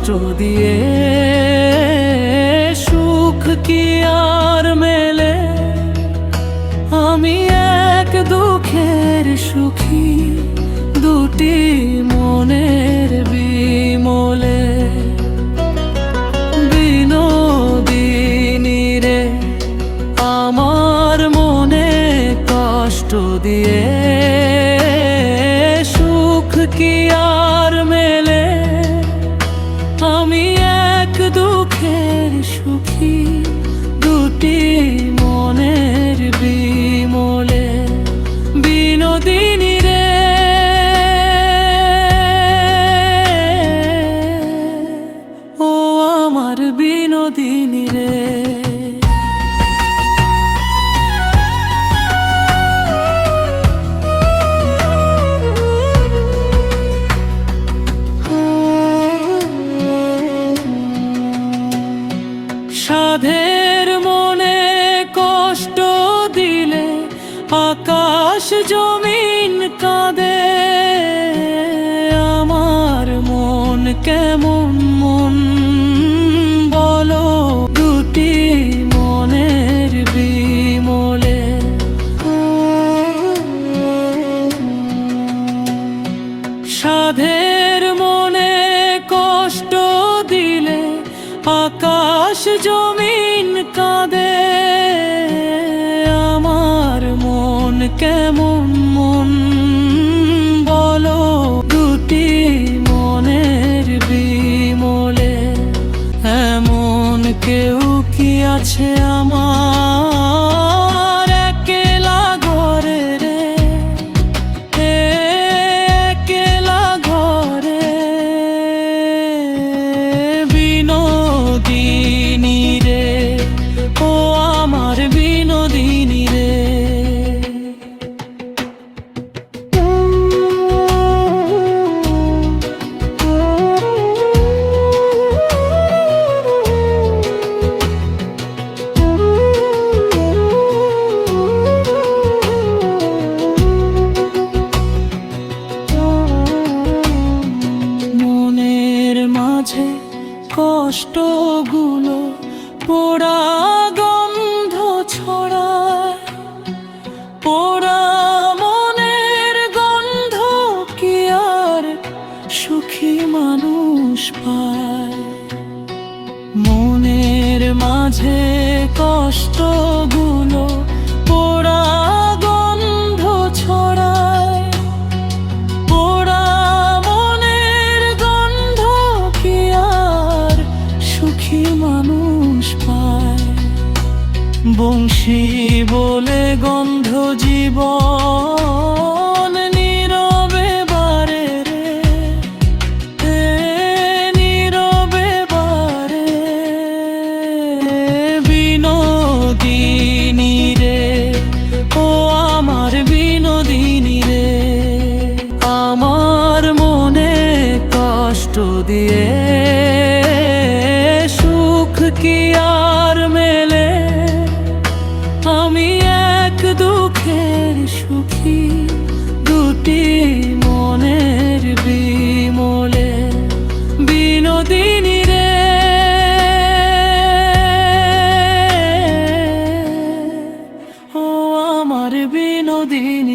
কষ্ট দিয়ে সুখ কি আর মেলে? আমি এক দুঃখের সুখী, দুটি মনের বিমলে। বিনোদিনী রে, আমার মনে কষ্ট দিয়ে সুখ কি আর মেলে? আমি এক দুঃখের সুখী, দুটি মনের বিমলে। বিনোদিনী রে, ও আমার বিনোদিনী রে। সাধের মনে কষ্ট দিলে আকাশ জমিন কাঁদে। আমার মন কেমন মন বলো, দুটি মনের বিমলে। সাধের মনে কষ্ট দিলে আকাশ জমিন কাঁদে। আমার মন কেমন মন বলো, দুটি মনের বিমলে। এমন কেউ কি আছে আমার একলা ঘরে রে, একলা ঘরে? বিনোদিনী রে, ও আমার বিনোদিনী রে। মনের মাঝে কষ্টগুলো পোড়া গন্ধ ছড়ায়। পোড়া মনের গন্ধ কি আর সুখী মানুষ পায়? মনের মাঝে কষ্টগুলো পোড়া গন্ধ ছড়ায়। পোড়া মনের গন্ধ কি আর সুখী মানুষ পায়? বংশী বলে গন্ধ জীবন নীরবে বারে রে, নীরবে বারে। বিনোদিনী রে, ও আমার বিনোদিনী রে। আমার মনে কষ্ট দিয়ে সুখ কি আর মেলে? আমি এক দুঃখের সুখী, দুটি মনের বিমলে। বিনোদিনী রে, ও আমার বিনোদিনী।